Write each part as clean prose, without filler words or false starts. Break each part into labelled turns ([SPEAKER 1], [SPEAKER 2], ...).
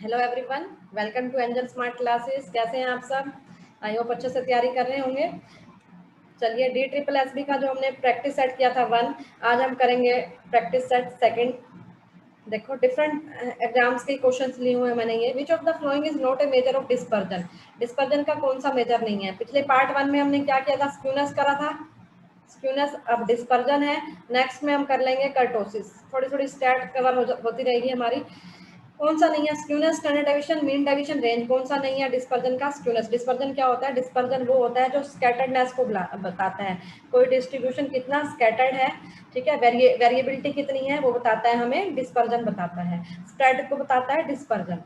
[SPEAKER 1] Hello everyone, welcome to Angel smart classes. कैसे हैं आप सब? आई होप अच्छे से तैयारी कर रहे होंगे। चलिए, DSSS का जो हमने प्रैक्टिस सेट किया था 1, आज हम करेंगे प्रैक्टिस सेट सेकंड। देखो, डिफरेंट एग्जाम्स के क्वेश्चंस लिए हुए हैं मैंने। ये which of the following is not a measure of dispersion. Dispersion का कौन सा मेजर नहीं है? पिछले पार्ट 1 में हमने क्या किया था? स्क्यूनेस करा था, स्क्यूनेस। अब डिस्पर्जन है। नेक्स्ट में हम कर लेंगे कर्टोसिस। थोड़ी थोड़ी स्टैट कवर होती रहेगी हमारी। कौन सा नहीं है? Skewness, standard deviation, mean deviation, range. कौन सा नहीं है डिस्पर्जन का? स्क्यूनेस। डिस्पर्जन क्या होता है? डिस्पर्जन वो होता है जो स्कैटर्डनेस को बताता है, कोई डिस्ट्रीब्यूशन कितना स्कैटर्ड है, ठीक है, वेरिएबिलिटी कितनी है, वो बताता है हमें, डिस्पर्जन बताता है। स्प्रेड को बताता है डिस्पर्जन।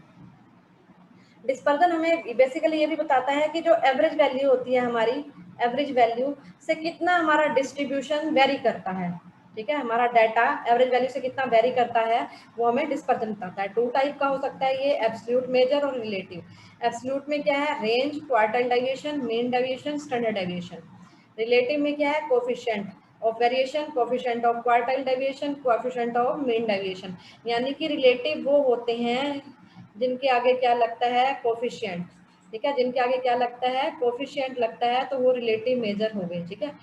[SPEAKER 1] डिस्पर्जन हमें बेसिकली ये भी बताता है कि जो एवरेज वैल्यू होती है हमारी, एवरेज वैल्यू से कितना हमारा डिस्ट्रीब्यूशन वेरी करता है, ठीक है। हमारा डाटा एवरेज वैल्यू से कितना वेरी करता है वो हमें डिस्पर्जन बताता है। 2 टाइप का हो सकता है ये, एब्सोल्यूट मेजर और रिलेटिव। एब्सोल्यूट में क्या है? Range, quartile deviation, mean deviation, standard deviation. Relative में क्या है? Coefficient of variation, coefficient of quartile deviation, coefficient of mean deviation. यानी कि रिलेटिव वो होते हैं जिनके आगे क्या लगता है? कोफिशिएंट, ठीक है। जिनके आगे क्या लगता है? कोफिशिएंट लगता है, तो वो रिलेटिव मेजर हो गए, ठीक है।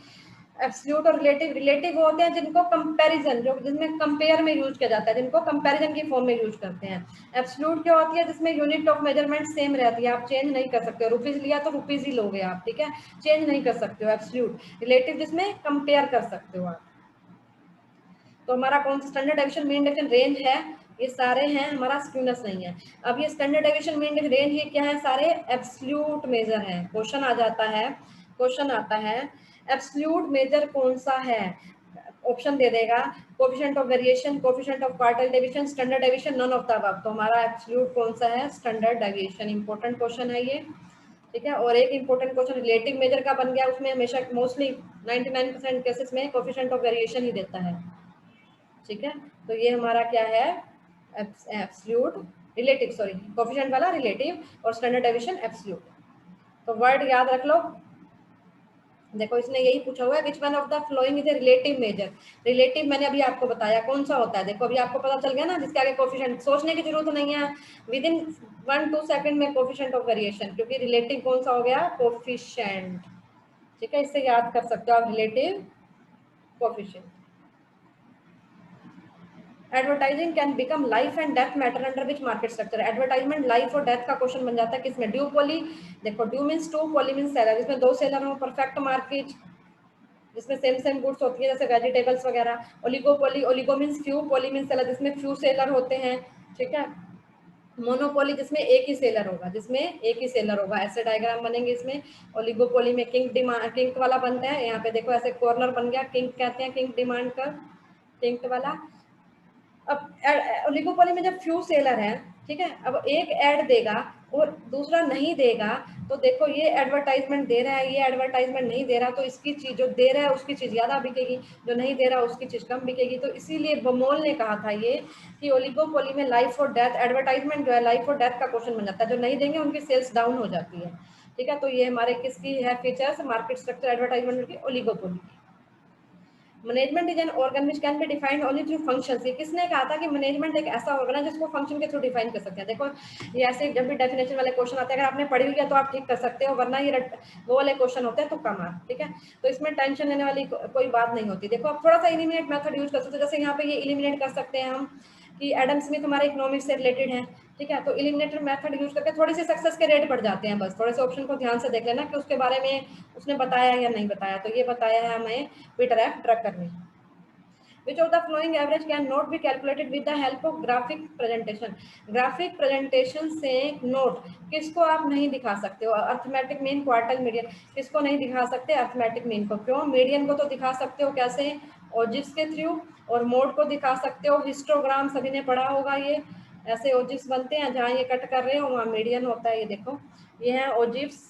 [SPEAKER 1] एब्सोल्यूट और रिलेटिव, रिलेटिव वो होते हैं जिनको कंपैरिजन, जो जिसमें कंपेयर में यूज किया जाता है, जिनको कंपैरिजन की फॉर्म में यूज करते हैं। एब्सोल्यूट क्या होती है? जिसमें यूनिट ऑफ मेजरमेंट सेम रहती है, आप चेंज नहीं कर सकते हो। रुपीज लिया तो रुपीज ही लोगे आप, ठीक है, चेंज नहीं कर सकते हो। एब्सोल्यूट। रिलेटिव जिसमें कंपेयर कर सकते हो आप। तो हमारा कौन सा? Standard deviation, mean deviation, range है, ये सारे हैं। हमारा स्क्यूनेस नहीं है। अब ये standard deviation, mean deviation, range, ये क्या है? सारे एब्सोल्यूट मेजर है। क्वेश्चन आ जाता है, क्वेश्चन आता है एब्सोल्यूट मेजर कौन सा है? ऑप्शन दे देगा, coefficient of variation, coefficient of quartile deviation, standard deviation, none of the above. तो हमारा एब्सोल्यूट कौन सा है? Standard deviation. इंपॉर्टेंट क्वेश्चन है ये, ठीक है। और एक इंपॉर्टेंट क्वेश्चन रिलेटिव मेजर का बन गया, उसमें हमेशा मोस्टली 99% केसेस में कोएफिशिएंट ऑफ वेरिएशन ही देता है, ठीक है। तो ये हमारा क्या है? एब्सोल्यूट, रिलेटिव, सॉरी, कोएफिशिएंट वाला रिलेटिव और स्टैंडर्ड डेविएशन एब्सोल्यूट। तो वर्ड याद रख लो। देखो, इसने यही पूछा हुआ है, which one of the following is a relative major. Relative मैंने अभी आपको बताया कौन सा होता है। देखो, अभी आपको पता चल गया ना, जिसके आगे कोएफिशिएंट, सोचने की जरूरत नहीं है, विद इन 1-2 सेकंड में कोएफिशिएंट ऑफ वेरिएशन, क्योंकि रिलेटिव कौन सा हो गया? कोएफिशिएंट, ठीक है। इससे याद कर सकते हो आप, relative coefficient. Advertising can become life and death matter under which market structure. Advertisement life और डेथ का क्वेश्चन बन जाता है किसमें? Duopoly. देखो, duo means 2, poly means seller, जिसमें 2 सेलर हो। परफेक्ट मार्केट, जिसमें सेम सेम गुड्स होती है, जैसे वेजिटेबल्स वगैरह। Oligopoly, oligo means few, poly means seller, जिसमें फ्यू सेलर होते हैं, ठीक है। मोनोपोली, जिसमें एक ही सेलर होगा, जिसमें एक ही सेलर होगा। ऐसे डायग्राम बनेंगे इसमें। ओलिगोपोली में किंग डिमांड, किंग वाला बनता है। यहाँ पे देखो ऐसे कॉर्नर बन गया, किंग कहते हैं किंग डिमांड का, किंग वाला। अब ओलिगोपोली में जब फ्यू सेलर है, ठीक है, अब एक ऐड देगा और दूसरा नहीं देगा, तो देखो ये एडवर्टाइजमेंट दे रहा है, ये एडवर्टाइजमेंट नहीं दे रहा, तो इसकी चीज जो दे रहा है उसकी चीज ज्यादा बिकेगी, जो नहीं दे रहा उसकी चीज कम बिकेगी। तो इसीलिए बमोल ने कहा था ये कि ओलिगोपोली में लाइफ और डेथ, एडवर्टाइजमेंट जो है लाइफ और डेथ का क्वेश्चन बन जाता है। जो नहीं देंगे उनकी सेल्स डाउन हो जाती है, ठीक है। तो ये हमारे किसकी है फीचर्स? मार्केट स्ट्रक्चर एडवर्टाइजमेंट की, oligopoly. Management is an organ which can be defined only through functions. ये किसने कहा था कि मैनेजमेंट एक ऐसा ऑर्गन है जिसको फंक्शन के थ्रू डिफाइन कर सकते हैं? देखो, ये ऐसे जब भी डेफिनेशन वाले क्वेश्चन आते हैं, अगर आपने पढ़ी हुई है तो आप ठीक कर सकते हो, वरना ये वो वाले क्वेश्चन होते हैं तुक्का मार, ठीक है। तो इसमें टेंशन लेने वाली कोई बात नहीं होती। देखो, आप थोड़ा सा एलिमिनेट मेथड यूज कर सकते हो। जैसे यहाँ पे ये एलिमिनेट कर सकते हैं हम कि एडम स्मिथ हमारे इकोनॉमिक्स से रिलेटेड है, ठीक है। तो एलिमिनेटर मेथड यूज करके थोड़ी सी सक्सेस के रेट बढ़ जाते हैं। बस थोड़े से ऑप्शन को ध्यान से देख लेना कि उसके बारे में उसने बताया या नहीं बताया। तो ये बताया है हमें पीटर एफ ड्रकर ने। Which of the following average cannot be calculated with the help of graphic presentation? Graphic presentation से नोट किसको आप नहीं दिखा सकते हो? Arithmetic mean, quartile, median. किसको नहीं दिखा सकते? अर्थमेटिक मीन को। क्यों? मीडियन को तो दिखा सकते हो, कैसे? ओजिव्स के थ्रू। और मोड को दिखा सकते हो, हिस्टोग्राम सभी ने पढ़ा होगा। ये ऐसे ओजिव्स बनते हैं, जहाँ ये कट कर रहे हो वहाँ मीडियन होता है। ये देखो, ये है ओजिव्स।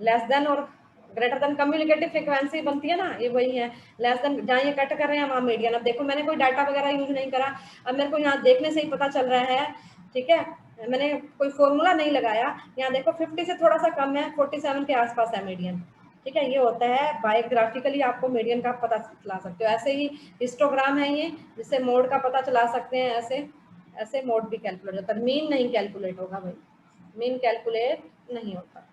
[SPEAKER 1] लेस देन और ग्रेटर देन कम्युनिकेटिव फ्रीक्वेंसी बनती है ना, ये वही है। लेस देन, जहाँ ये कट कर रहे हैं वहाँ मीडियन। अब देखो, मैंने कोई डाटा वगैरह यूज नहीं करा, अब मेरे को यहाँ देखने से ही पता चल रहा है, ठीक है। मैंने कोई फॉर्मूला नहीं लगाया। यहाँ देखो 50 से थोड़ा सा कम है, 47 के आसपास है मीडियन, ठीक है। ये होता है बायोग्राफिकली आपको मीडियन का पता चला सकते हो। ऐसे ही हिस्टोग्राम है ये, जिससे मोड का पता चला सकते हैं। ऐसे ऐसे मोड भी कैलकुलेट होता है, मीन नहीं कैलकुलेट होगा भाई, मीन कैलकुलेट नहीं होता।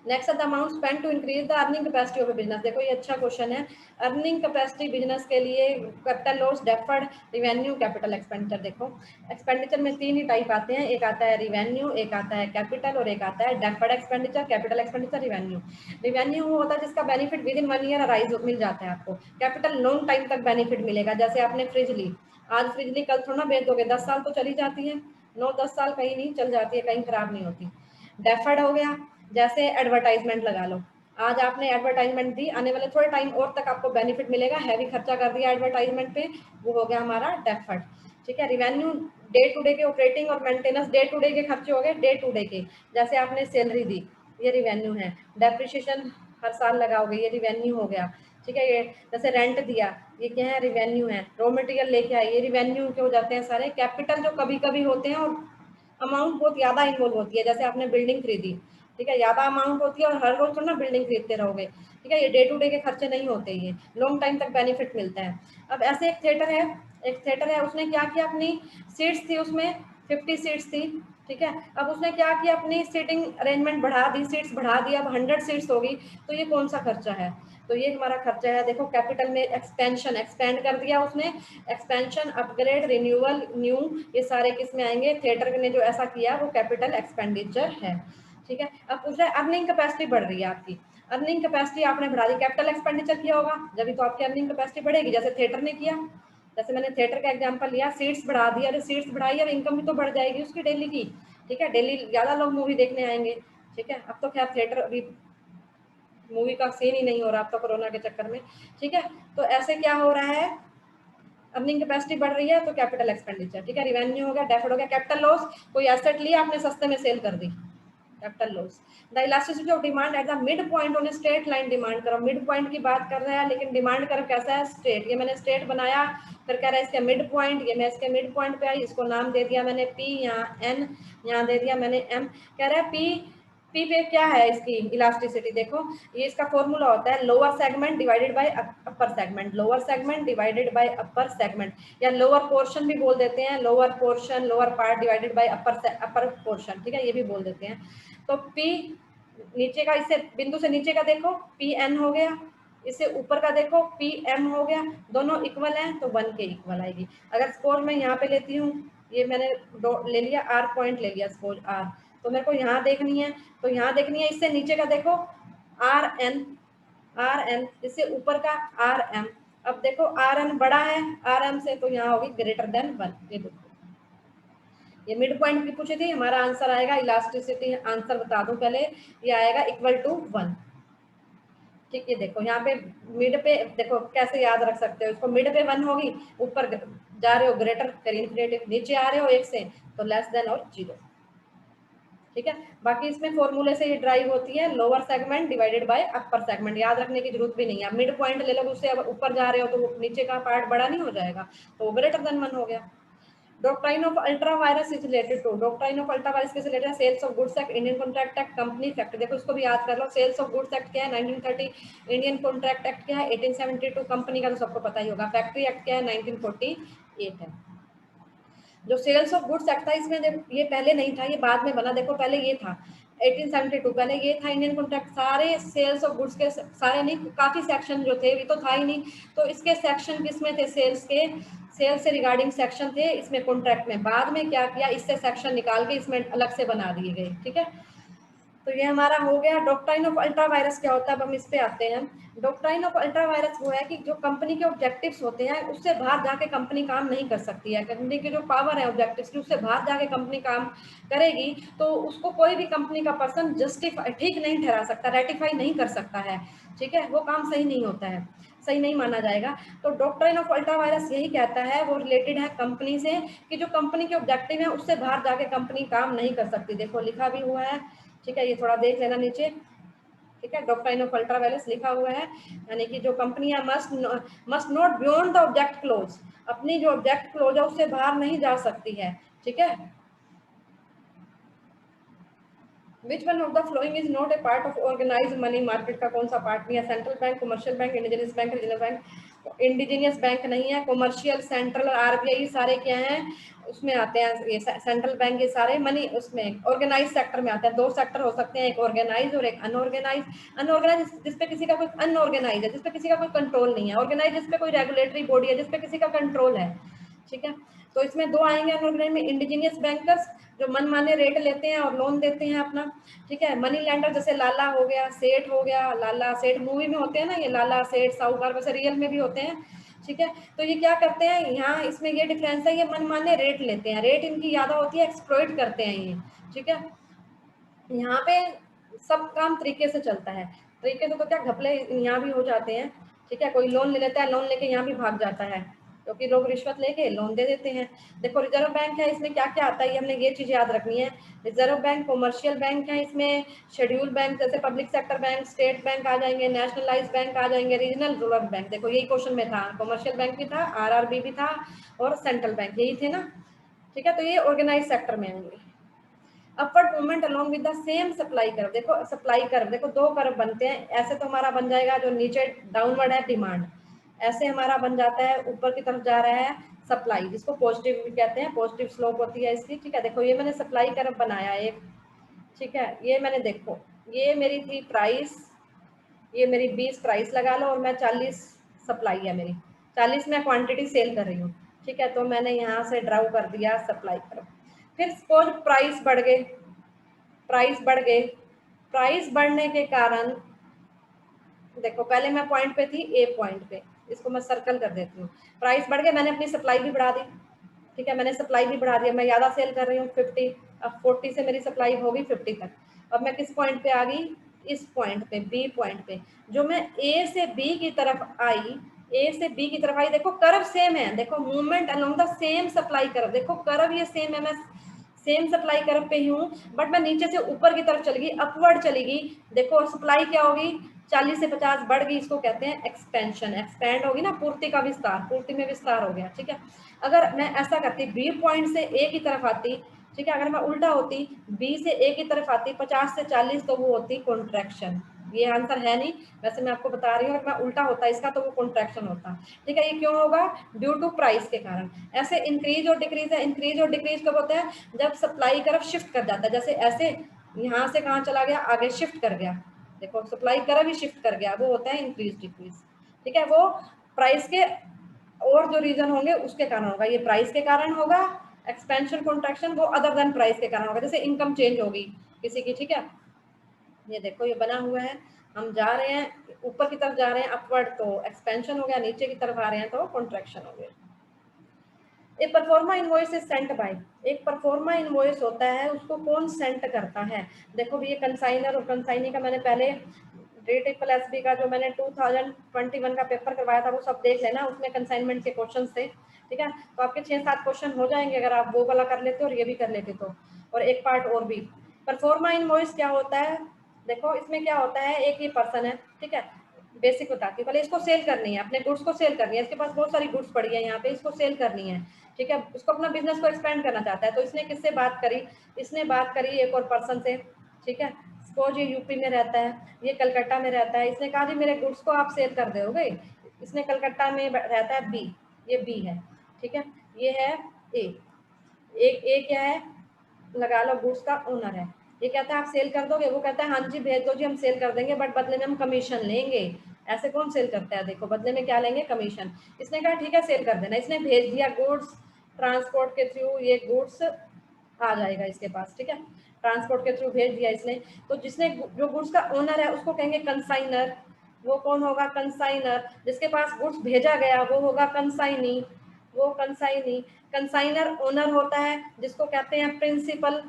[SPEAKER 1] Next the amount spend to increase the earning capacity of a business. देखो ये अच्छा क्वेश्चन है। अर्निंग कैपेसिटी बिजनेस के लिए capital loss, deferred, revenue, capital expenditure. देखो एक्सपेंडिचर में 3 ही टाइप आते हैं, एक आता है रिवेन्यू, एक आता है कैपिटल और एक आता है deferred expenditure. Capital expenditure, revenue. Revenue वो होता है जिसका benefit within 1 year arise मिल जाता है आपको। कैपिटल लॉन्ग टाइम तक बेनिफिट मिलेगा, जैसे आपने फ्रिज ली, आज फ्रिज ली कल थोड़ा बेच दोगे, 10 साल तो चली जाती है, 9-10 साल कहीं नहीं चल जाती है, कहीं खराब नहीं होती। डेफर्ड हो गया, जैसे एडवर्टाइजमेंट लगा लो, आज आपने एडवर्टाइजमेंट दी, आने वाले थोड़े टाइम और तक आपको बेनिफिट मिलेगा, हैवी खर्चा कर दिया एडवर्टाइजमेंट पे, वो हो गया हमारा डेफर्ड। ठीक है। रिवेन्यू डे टू डे के ऑपरेटिंग और मेंटेनेंस, डे टू डे के खर्चे हो गए, डे टू डे के, जैसे आपने सैलरी दी, ये रिवेन्यू है। डेप्रिसिएशन हर साल लगाओगे, ये रिवेन्यू हो गया। ठीक है। ये जैसे रेंट दिया, ये क्या है, रिवेन्यू है। रॉ मटेरियल लेके आए, ये रिवेन्यू के हो जाते हैं सारे। कैपिटल जो कभी कभी होते हैं और अमाउंट बहुत ज्यादा इन्वॉल्व होती है, जैसे आपने बिल्डिंग खरीदी, ठीक है, ज्यादा अमाउंट होती है और हर रोज ना बिल्डिंग खरीदते रहोगे, ठीक है, ये डे टू डे के खर्चे नहीं होते, ये लॉन्ग टाइम तक बेनिफिट मिलता है। अब ऐसे एक थिएटर है, उसने क्या किया, अपनी सीट्स थी उसमें 50 सीट्स थी, ठीक है, अब उसने क्या किया, अपनी सीटिंग अरेंजमेंट बढ़ा दी, सीट्स बढ़ा दी, अब 100 सीट्स होगी, तो ये कौन सा खर्चा है, तो ये हमारा खर्चा है। देखो कैपिटल में एक्सपेंशन, एक्सपेंड कर दिया उसने, एक्सपेंशन, अपग्रेड, रिन्यूअल, न्यू, ये सारे किस में आएंगे, थिएटर ने जो ऐसा किया वो कैपिटल एक्सपेंडिचर है। ठीक है। अब पूछ रहा है अर्निंग कैपेसिटी बढ़ रही है आपकी, अर्निंग कैपेसिटी आपने बढ़ा दी, कैपिटल एक्सपेंडिचर किया होगा जब तो आपकी अर्निंग कैपेसिटी बढ़ेगी, जैसे थिएटर ने किया, जैसे मैंने थिएटर का एग्जांपल लिया, सीट्स बढ़ा दी, अरे सीट्स बढ़ाई, अब इनकम भी तो बढ़ जाएगी उसकी डेली की, ठीक है, डेली ज्यादा लोग मूवी देखने आएंगे, ठीक है। अब तो खैर थिएटर अभी मूवी का सीन ही नहीं हो रहा अब तो कोरोना के चक्कर में, ठीक है। तो ऐसे क्या हो रहा है, अर्निंग कैपेसिटी बढ़ रही है तो कैपिटल एक्सपेंडिचर, ठीक है, रिवेन्यू हो गया, डेफर्ड हो गया, कैपिटल लॉस, कोई एसेट लिया आपने सस्ते में सेल कर दी, capital loss. The elasticity of demand at the mid point on straight line, demand करो, मिड पॉइंट की बात कर रहा है लेकिन डिमांड करो कैसा है, स्ट्रेट, ये मैंने स्ट्रेट बनाया, फिर कह रहा है इसके मिड पॉइंट, ये मैं इसके मिड पॉइंट पे आई, इसको नाम दे दिया मैंने पी, यहाँ एन, यहाँ दे दिया मैंने एम, कह रहा है पी पे क्या है इसकी इलास्टिसिटी, देखो ये इसका फॉर्मूला होता है lower segment divided by upper segment, lower segment divided by upper segment, या लोअर पोर्शन भी बोल देते हैं, lower portion, lower part divided by upper portion, ठीक है, ये भी बोल देते हैं। तो P नीचे का, इससे बिंदु से नीचे का देखो PN हो गया, इससे ऊपर का देखो PM हो गया, दोनों इक्वल हैं तो 1 के इक्वल आएगी। अगर सपोज मैं यहाँ पे लेती हूँ, ये मैंने ले लिया R पॉइंट ले लिया, सपोज R, तो मेरे को यहाँ देखनी है, तो यहाँ देखनी है, इससे नीचे का देखो RN, इससे ऊपर का RM, अब देखो RN बड़ा है RM से, तो यहाँ होगी ग्रेटर देन 1, ये देखो ये मिड पॉइंट की पूछी थी, हमारा आंसर आएगा इलास्टिसिटी, आंसर बता दूं पहले, ये आएगा इक्वल टू 1, ठीक है। देखो यहाँ पे मिड पे देखो कैसे याद रख सकते हो इसको, मिड पे 1 होगी, ऊपर जा रहे हो ग्रेटर फिर इन्फिनेटिव, नीचे आ रहे हो 1 से तो लेस देन और 0, ठीक है। बाकी इसमें फॉर्मूले से ये ड्राइव होती है, lower segment divided by upper segment, याद रखने की जरूरत भी नहीं है, मिड पॉइंट ले लो, उससे अब ऊपर जा रहे हो तो नीचे का पार्ट बड़ा नहीं हो जाएगा, तो ग्रेटर देन 1 हो गया। Doctrine of ultra vires is related to, doctrine of ultra vires किससे रिलेटेड है, sales of goods act, Indian contract act, company act, देखो इसको भी याद कर लो, सेल्स ऑफ गुड्स एक्ट क्या है 1930, इंडियन कॉन्ट्रैक्ट एक्ट क्या है 1872, कंपनी का तो सबको पता ही होगा, फैक्ट्री एक्ट क्या है 1948 है। जो सेल्स ऑफ गुड्स एक्ट था इसमें ये पहले नहीं था, ये बाद में बना, देखो पहले ये था 1872, पहले ये था इंडियन कॉन्ट्रैक्ट, सारे सेल्स ऑफ गुड्स के सारे नहीं, काफी सेक्शन जो थे ये तो था ही नहीं, तो इसके सेक्शन किसमें थे, सेल्स के, सेल्स से रिगार्डिंग सेक्शन थे इसमें कॉन्ट्रैक्ट में, बाद में क्या किया, इससे सेक्शन निकाल के इसमें अलग से बना दिए गए, ठीक है। तो ये हमारा हो गया। डॉक्ट्राइन ऑफ अल्ट्रा वायरस क्या होता है, अब हम इस पे आते हैं। डॉक्ट्राइन ऑफ अल्ट्रा वायरस वो है कि जो कंपनी के ऑब्जेक्टिव्स होते हैं उससे बाहर जाके कंपनी काम नहीं कर सकती है, कंपनी की जो पावर है ऑब्जेक्टिव्स की उससे बाहर जाके कंपनी काम करेगी तो उसको कोई भी कंपनी का पर्सन जस्टिफाई, ठीक नहीं ठहरा सकता, रेटिफाई नहीं कर सकता है, ठीक है, वो काम सही नहीं होता है, सही नहीं माना जाएगा। तो डॉक्ट्राइन ऑफ अल्ट्रा वायरस यही कहता है, वो रिलेटेड है कंपनी से, कि जो कंपनी के ऑब्जेक्टिव है उससे बाहर जाके कंपनी काम नहीं कर सकती, देखो लिखा भी हुआ है, ठीक है, ये थोड़ा देख लेना नीचे, ठीक है, डॉक्ट्राइन ऑफ अल्ट्रा वायरस लिखा हुआ है, यानी कि जो कंपनियां must not beyond the object close, अपनी जो ऑब्जेक्ट क्लोज है उससे बाहर नहीं जा सकती है, ठीक है। Which one of the following is not a part of organized money market, का कौन सा पार्ट नहीं है, central bank, commercial bank, indigenous bank, regional bank, indigenous bank नहीं है, कॉमर्शियल, सेंट्रल और आरबीआई सारे क्या हैं उसमें आते हैं, ये सेंट्रल बैंक ये सारे मनी उसमें ऑर्गेनाइज सेक्टर में आते हैं। दो सेक्टर हो सकते हैं, एक ऑर्गेनाइज और एक अनऑर्गेनाइज। अनऑर्गेनाइज जिसपे किसी का कोई, अनऑर्गेनाइज है जिसपे किसी का कोई कंट्रोल नहीं है, ऑर्गेनाइज जिसपे कोई रेगुलेटरी बॉडी है जिसपे किसी का कंट्रोल है, ठीक है। तो इसमें दो आएंगे अनऑर्गेनाइज में, इंडिजीनियस बैंकर्स जो मनमाने रेट लेते हैं और लोन देते हैं अपना, ठीक है। मनी लैंडर जैसे लाला हो गया, सेठ हो गया, लाला सेठ मूवी में होते हैं ना ये लाला सेठ साहूकार, वैसे रियल में भी होते हैं, ठीक है। तो ये क्या करते हैं यहाँ, इसमें ये डिफरेंस है, ये मनमाने रेट लेते हैं, रेट इनकी ज्यादा होती है, एक्सप्लॉइट करते हैं ये, ठीक है। यहाँ पे सब काम तरीके से चलता है, तरीके से तो क्या घपले यहाँ भी हो जाते हैं, ठीक है। कोई लोन ले लेता है, लोन लेके यहाँ भी भाग जाता है क्योंकि लोग रिश्वत लेके लोन दे देते हैं। देखो रिजर्व बैंक है, इसमें क्या क्या आता है, हमने ये चीज याद रखनी है। रिजर्व बैंक कॉमर्शियल बैंक है, इसमें शेड्यूल बैंक जैसे public sector bank, state bank आ जाएंगे, नेशनलाइज बैंक आ जाएंगे, रीजनल रूरल बैंक। देखो यही क्वेश्चन में था, कॉमर्शियल बैंक भी था, आरआरबी भी था और सेंट्रल बैंक यही थे ना, ठीक है। तो ये ऑर्गेनाइज सेक्टर में आएंगे। Upward movement along with the same supply curve, देखो सप्लाई कर्व, देखो दो कर्व बनते हैं, ऐसे तो हमारा बन जाएगा जो नीचे डाउनवर्ड है डिमांड, ऐसे हमारा बन जाता है ऊपर की तरफ जा रहा है सप्लाई, जिसको पॉजिटिव भी कहते हैं, पॉजिटिव स्लोप होती है इसकी, ठीक है। देखो ये मैंने सप्लाई कर्व बनाया एक, ठीक है। ये मैंने देखो ये मेरी थी प्राइस, ये मेरी 20 प्राइस लगा लो और मैं 40 सप्लाई है मेरी, 40 मैं क्वांटिटी सेल कर रही हूँ, ठीक है। तो मैंने यहाँ से ड्राउ कर दिया सप्लाई कर्व। फिर सपोज प्राइस बढ़ गए, प्राइस बढ़ गए, प्राइस बढ़ने के कारण देखो पहले मैं पॉइंट पे थी, ए पॉइंट पे, इसको मैं सर्कल कर देती हूँ, प्राइस बढ़ गए, मैंने अपनी सप्लाई भी बढ़ा दी, ठीक है। मैंने सप्लाई भी बढ़ा दिया, मैं ज्यादा सेल कर रही हूँ 50, अब 40 से मेरी सप्लाई होगी 50 तक। अब मैं किस पॉइंट पे आ गई, इस पॉइंट पे, बी पॉइंट पे, जो मैं ए से बी की तरफ आई, ए से बी की तरफ आई, देखो कर्व सेम है, देखो movement along the same supply curve, देखो कर्व ये सेम है, मैं सेम सप्लाई कर्व पे ही हूँ, बट मैं नीचे से ऊपर की तरफ चली गई, अपवर्ड चली गई। देखो सप्लाई क्या होगी, 40 से 50 बढ़ गई, इसको कहते हैं एक्सपेंशन, एक्सपेंड होगी ना, पूर्ति का विस्तार, पूर्ति में विस्तार हो गया, ठीक है। अगर मैं ऐसा करती, बी पॉइंट से ए की तरफ आती, ठीक है, अगर मैं उल्टा होती, बी से ए की तरफ आती 50 से 40, तो वो होती कॉन्ट्रैक्शन। ये आंसर है नहीं, वैसे मैं आपको बता रही हूँ, अगर मैं उल्टा होता इसका तो वो कॉन्ट्रैक्शन होता, ठीक है। ये क्यों होगा, ड्यू टू प्राइस के कारण। ऐसे इंक्रीज और डिक्रीज है, इंक्रीज और डिक्रीज कब होता है, जब सप्लाई कर्व शिफ्ट कर जाता है, जैसे ऐसे यहाँ से कहाँ चला गया, आगे शिफ्ट कर गया, देखो सप्लाई कर्व ही शिफ्ट कर गया, वो होता है इंक्रीज डिक्रीज, ठीक है। वो प्राइस के और जो रीजन होंगे उसके कारण होगा, ये प्राइस के कारण होगा एक्सपेंशन कॉन्ट्रैक्शन, वो अदर देन प्राइस के कारण होगा, जैसे इनकम चेंज होगी किसी की, ठीक है। ये देखो ये बना हुआ है, हम जा रहे हैं ऊपर की तरफ जा रहे हैं अपवर्ड, तो एक्सपेंशन हो गया, नीचे की तरफ आ रहे हैं तो कॉन्ट्रैक्शन हो गया। एक proforma invoice is sent by, एक परफॉर्मा इनवॉइस होता है, उसको कौन सेंट करता है। देखो भी ये कंसाइनर और कंसाइनी का मैंने पहले DSSB का जो मैंने 2021 का पेपर करवाया था वो सब देख लेना, उसमें कंसाइनमेंट के क्वेश्चन थे, ठीक है। तो आपके 6-7 क्वेश्चन हो जाएंगे अगर आप वो वाला कर लेते और ये भी कर लेते तो, और एक पार्ट और भी। परफॉर्मा इनवॉइस क्या होता है, देखो इसमें क्या होता है, एक ही पर्सन है, ठीक है, बेसिक बताती हूँ, पहले इसको सेल करनी है, अपने गुड्स को सेल करनी है, इसके पास बहुत सारी गुड्स पड़ी है यहाँ पे, इसको सेल करनी है, ठीक है। उसको अपना बिजनेस को एक्सपेंड करना चाहता है, तो इसने किससे बात करी, इसने बात करी एक और पर्सन से, ठीक है। सपोज ये यूपी में रहता है, ये कलकत्ता में रहता है, इसने कहा जी मेरे गुड्स को आप सेल कर दोगे, इसने कलकत्ता में रहता है बी, ये बी है, ठीक है, ये है ए क्या है, लगा लो गुड्स का ओनर है, ये कहता है आप सेल कर दोगे, वो कहता है हाँ जी भेज दो जी हम सेल कर देंगे, बट बदले में हम कमीशन लेंगे। ऐसे कौन सेल करता है, देखो बदले में क्या लेंगे, कमीशन। इसने कहा ठीक है सेल कर देना, इसने भेज दिया गुड्स, ट्रांसपोर्ट के थ्रू ये गुड्स आ जाएगा इसके पास, ठीक है, ट्रांसपोर्ट के थ्रू भेज दिया इसने। तो जिसने जो गुड्स का ओनर है उसको कहेंगे कंसाइनर, वो कौन होगा, कंसाइनर। जिसके पास गुड्स भेजा गया वो होगा कंसाइनी, वो कंसाइनी। कंसाइनर ओनर होता है जिसको कहते हैं प्रिंसिपल,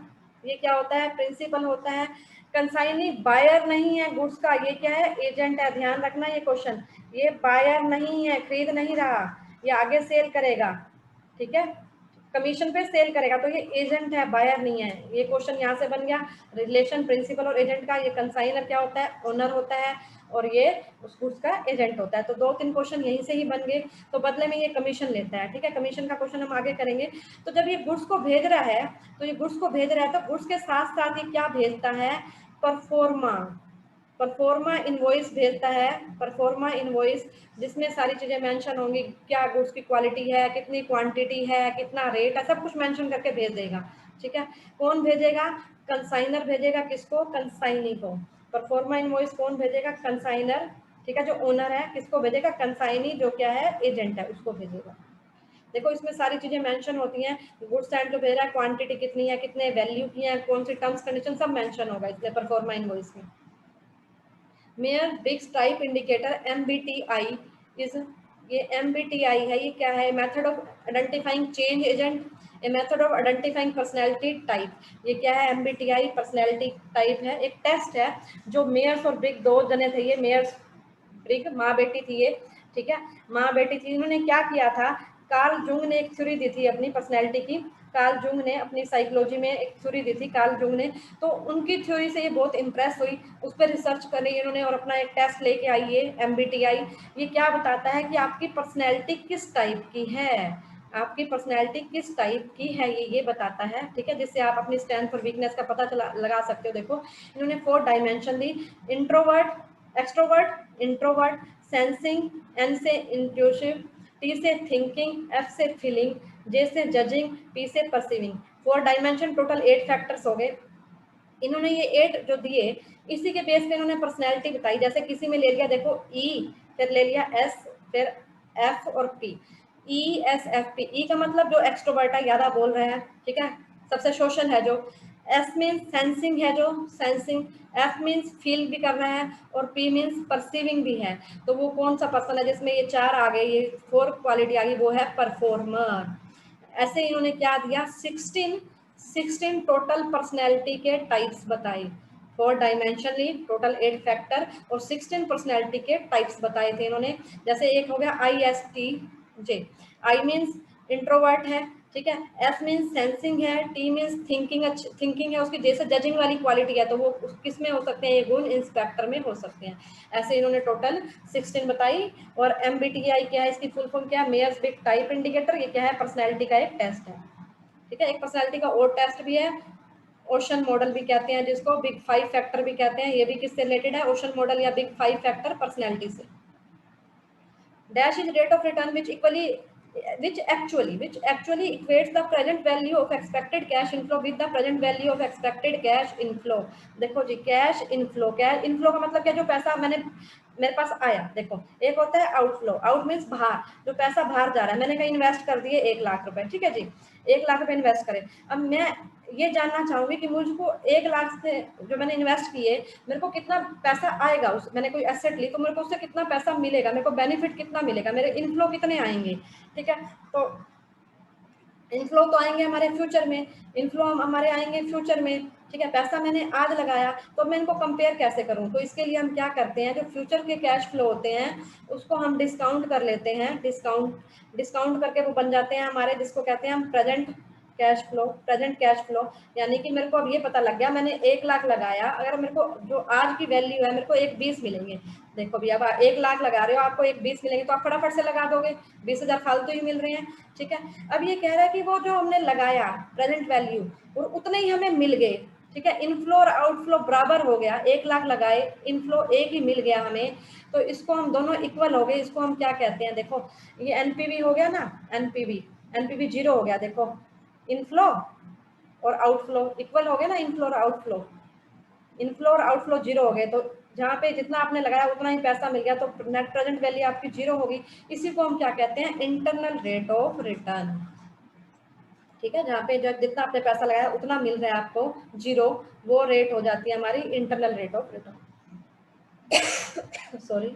[SPEAKER 1] ये क्या होता है, प्रिंसिपल होता है। कंसाइनी बायर नहीं है गुड्स का, ये क्या है, एजेंट है, ध्यान रखना ये क्वेश्चन, ये बायर नहीं है, खरीद नहीं रहा, ये आगे सेल करेगा, ठीक है, कमीशन पे सेल करेगा, तो ये एजेंट है, बायर नहीं है। ये क्वेश्चन यहाँ से बन गया, रिलेशन प्रिंसिपल और एजेंट का। ये कंसाइनर क्या होता है, ओनर होता है, और ये उस गुड्स का एजेंट होता है। तो 2-3 क्वेश्चन यहीं से ही बन गए। तो बदले में ये कमीशन लेता है, ठीक है, कमीशन का क्वेश्चन हम आगे करेंगे। तो जब ये गुड्स को भेज रहा है, तो ये गुड्स को भेज रहा है, तो गुड्स के साथ साथ ये क्या भेजता है, परफॉर्मा, परफॉर्मा इनवॉइस भेजता है, परफॉर्मा इनवॉइस जिसमें सारी चीजें मेंशन होंगी, क्या गुड्स की क्वालिटी है, कितनी क्वांटिटी है, कितना रेट है, सब कुछ मेंशन करके भेज देगा। ठीक है, कौन भेजेगा? कंसाइनर भेजेगा। किसको? कंसाइनी को। परफॉर्मा इनवॉइस कौन भेजेगा? कंसाइनर। ठीक है, जो ओनर है किसको भेजेगा? कंसाइनी, जो क्या है? एजेंट है, उसको भेजेगा। देखो इसमें सारी चीजें मेंशन होती हैं, गुड्स एंड जो भेज रहा है, क्वांटिटी कितनी है, कितने वैल्यू की है, कौन सी टर्म्स कंडीशन, सब मेंशन होगा इसलिए परफॉर्मा इनवॉइस में। Myers Briggs type indicator MBTI is, ये MBTI है, ये क्या है? Method of identifying change agent, a method of identifying personality type. ये क्या है? MBTI पर्सनैलिटी टाइप है, एक टेस्ट है जो मेयर्स और बिग, दो जने थे ये, मेयर्स ब्रिग, माँ बेटी थी ये। ठीक है, माँ बेटी थी। इन्होंने क्या किया था? कार्ल जुंग ने एक थ्योरी दी थी अपनी पर्सनैलिटी की। कार्ल जुंग ने अपनी साइकोलॉजी में एक थ्योरी दी थी कार्ल जुंग ने, तो उनकी थ्योरी से ये बहुत इंप्रेस हुई, उस पर रिसर्च करी इन्होंने और अपना एक टेस्ट लेके आई है MBTI। ये क्या बताता है कि आपकी पर्सनैलिटी किस टाइप की है, आपकी पर्सनैलिटी किस टाइप की है, ये बताता है। ठीक है, जिससे आप अपनी स्ट्रेंथ और वीकनेस का पता लगा सकते हो। देखो इन्होंने 4 डायमेंशन दी, introvert, extrovert, introvert, sensing, N से इंट्यूसिव, T से थिंकिंग, F से फीलिंग, J से जजिंग, P से परसीविंग। 4 डायमेंशन, टोटल 8 फैक्टर्स हो गए। इन्होंने ये 8 जो दिए, इसी के बेस पे इन्होंने पर्सनैलिटी बताई। जैसे किसी में ले लिया, देखो E, फिर ले लिया S, फिर F और P, ESFP। E का मतलब जो एक्सट्रोवर्ट है, ज्यादा बोल रहे हैं। ठीक है, सबसे सोशल है जो। S मीन्स सेंसिंग है जो, सेंसिंग। F मीन्स फील भी कर रहे हैं, और P मीन्स परसीविंग भी है। तो वो कौन सा पर्सन है जिसमें ये 4 आ गए, ये 4 क्वालिटी आ गई, वो है परफॉर्मर। ऐसे इन्होंने क्या दिया? 16 टोटल पर्सनैलिटी के टाइप्स बताए। 4 डायमेंशनली, टोटल 8 फैक्टर, और 16 पर्सनैलिटी के टाइप्स बताए थे इन्होंने। जैसे एक हो गया ISTJ, I मीन्स इंट्रोवर्ट है। ठीक है, F मीन्स सेंसिंग है, T मीन्स थिंकिंग, थिंकिंग है उसकी, जैसे जजिंग वाली क्वालिटी है, तो वो किस में हो सकते हैं? ये गुण इंस्पेक्टर में हो सकते हैं। ऐसे इन्होंने टोटल 16 बताई। और MBTI क्या है? इसकी फुल फॉर्म क्या है? Myers Briggs type indicator. ये क्या है? पर्सनैलिटी का एक टेस्ट है। ठीक है, एक पर्सनैलिटी का और टेस्ट भी है, ओशन मॉडल भी कहते हैं जिसको, बिग 5 फैक्टर भी कहते हैं। ये भी किससे रिलेटेड है? ओशन मॉडल या बिग 5 फैक्टर पर्सनैलिटी से। Dash is rate of return which actually equates the present value of expected cash inflow with the present value of expected cash inflow। देखो जी, कैश इनफ्लो का मतलब क्या? जो पैसा मेरे पास आया। देखो एक होता है आउटफ्लो, आउट मीन्स बाहर, जो पैसा बाहर जा रहा है। मैंने कहीं इन्वेस्ट कर दिए 1 लाख रुपए, ठीक है जी, 1 लाख रुपए इन्वेस्ट करें। अब मैं ये जानना चाहूंगी कि मुझको 1 लाख से जो मैंने इन्वेस्ट किए, मेरे को कितना पैसा आएगा। उस मैंने कोई एसेट ली तो मेरे को उससे कितना पैसा मिलेगा, मेरे को बेनिफिट कितना मिलेगा, मेरे इनफ्लो कितने आएंगे। ठीक है, तो इनफ्लो तो आएंगे हमारे फ्यूचर में, इनफ्लो हमारे आएंगे फ्यूचर में। ठीक है, पैसा मैंने आज लगाया, तो मैं इनको कंपेयर कैसे करूं? तो इसके लिए हम क्या करते हैं, जो फ्यूचर के कैश फ्लो होते हैं उसको हम डिस्काउंट कर लेते हैं। डिस्काउंट करके वो बन जाते हैं हमारे, जिसको कहते हैं हम प्रेजेंट कैश फ्लो। यानी कि मेरे को अब ये पता लग गया, मैंने 1 लाख लगाया, अगर मेरे को जो आज की वैल्यू है, मेरे को 1,20 मिलेंगे। देखो भैया, अब 1 लाख लगा रहे हो, आपको 1,20 मिलेंगे, तो आप फटाफट से लगा दोगे, 20,000 फालतू ही मिल रहे हैं। ठीक है, अब ये कह रहा है कि वो जो हमने लगाया प्रेजेंट वैल्यू, और उतने ही हमें मिल गए। ठीक है, इनफ्लो और आउटफ्लो बराबर हो गया, 1 लाख लगाए, इनफ्लो 1 ही मिल गया हमें, तो इसको हम दोनों इक्वल हो गए। इसको हम क्या कहते हैं? देखो ये एनपीवी हो गया ना, एनपीवी 0 हो गया। देखो इनफ्लो और आउटफ्लो इक्वल हो गया ना, इनफ्लो और आउटफ्लो 0 हो गए, तो जहाँ पे जितना आपने लगाया उतना ही पैसा मिल गया, तो नेट प्रेजेंट वैल्यू आपकी 0 होगी। इसी को हम क्या कहते हैं? Internal rate of return. ठीक है, जहाँ पे जो जितना आपने पैसा लगाया उतना मिल रहा है आपको 0, वो रेट हो जाती है हमारी internal rate of return. Sorry.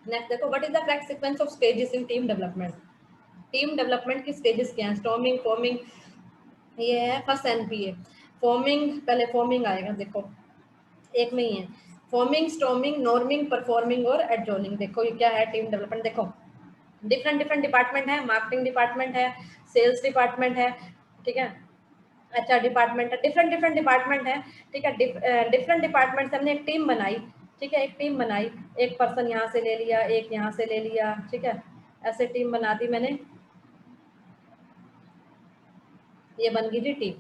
[SPEAKER 1] Next देखो, what is the correct sequence of stages in team development. Team development की स्टेजेस क्या है? स्टॉर्मिंग, फॉर्मिंग, ये है फर्स्ट एनपीए। फॉर्मिंग, पहले फॉर्मिंग आएगा, देखो एक में ही है, फॉर्मिंग, स्टॉर्मिंग, नॉर्मिंग, परफॉर्मिंग और एडजॉर्निंग। देखो ये क्या है? Team development. देखो डिफरेंट डिपार्टमेंट है, मार्केटिंग डिपार्टमेंट है, सेल्स डिपार्टमेंट है, ठीक है, अच्छा डिपार्टमेंट है, डिफरेंट डिपार्टमेंट है। ठीक है, डिफरेंट डिपार्टमेंट से हमने एक टीम बनाई। ठीक है, एक टीम बनाई, एक पर्सन यहाँ से ले लिया, एक यहाँ से ले लिया। ठीक है, ऐसे टीम बना दी मैंने, ये बन गई जी टीम।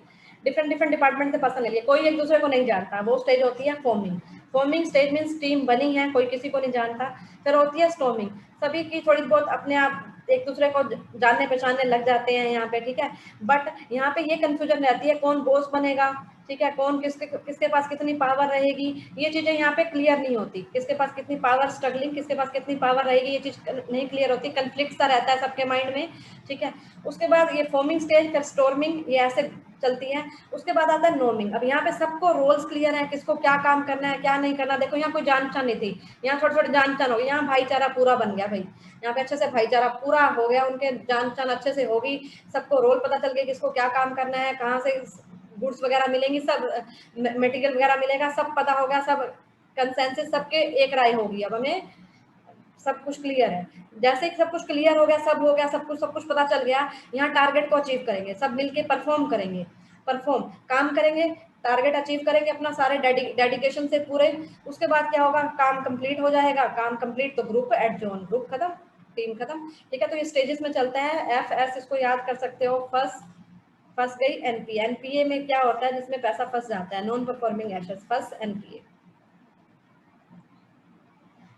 [SPEAKER 1] डिफरेंट डिफरेंट डिपार्टमेंट से पर्सन ले लिए, कोई एक दूसरे को नहीं जानता, वो स्टेज होती है forming. Forming stage means team बनी है, कोई किसी को नहीं जानता। फिर होती है स्टॉर्मिंग, सभी की थोड़ी बहुत अपने आप एक दूसरे को जानने पहचानने लग जाते हैं यहाँ पे, ठीक है। बट यहाँ पे ये कंफ्यूजन रहती है कौन बॉस बनेगा, ठीक है, कौन किसके पास कितनी पावर रहेगी, ये चीजें यहाँ पे क्लियर नहीं होती, किसके पास कितनी पावर स्ट्रगलिंग, किसके पास कितनी पावर रहेगी, ये चीज नहीं क्लियर होती, कंफ्लिक्ट सा रहता है सबके माइंड में, ठीक है। उसके बाद ये फॉर्मिंग स्टेज, फिर स्टॉर्मिंग, ये ऐसे चलती है। उसके बाद आता है नॉर्मिंग। अब यहाँ पे सबको रोल्स क्लियर है, किसको क्या काम करना है क्या नहीं करना। देखो यहाँ कोई जान पहचान नहीं थी, यहाँ थोड़ी थोड़ी जान पहचान हो गई, यहाँ भाईचारा पूरा बन गया भाई, यहाँ पे अच्छे से भाईचारा पूरा हो गया, उनके जान पहचान अच्छे से होगी, सबको रोल पता चल गया किसको क्या काम करना है, कहाँ से गुड्स वगैरह मिलेंगी, सब मटेरियल वगैरह मिलेगा, सब पता होगा, सब कंसेंसस सबके एक राय होगी। अब हमें सब कुछ क्लियर है, जैसे कि सब कुछ क्लियर हो गया, सब हो गया, सब कुछ पता चल गया, यहाँ टारगेट को अचीव करेंगे, सब मिलके परफॉर्म करेंगे, परफॉर्म काम करेंगे, टारगेट अचीव करेंगे अपना सारे डेडिकेशन से पूरे। उसके बाद क्या होगा, काम कंप्लीट हो जाएगा, काम कंप्लीट तो ग्रुप एडजॉर्न, ग्रुप खत्म, टीम खत्म, ठीक है। तो ये स्टेजेस में चलता है, एफ एस इसको याद कर सकते हो। फंस गई एनपीए, एनपीए में क्या होता है, जिसमें पैसा फंस जाता है, नॉन परफॉर्मिंग एसेट्स, फंस एनपीए।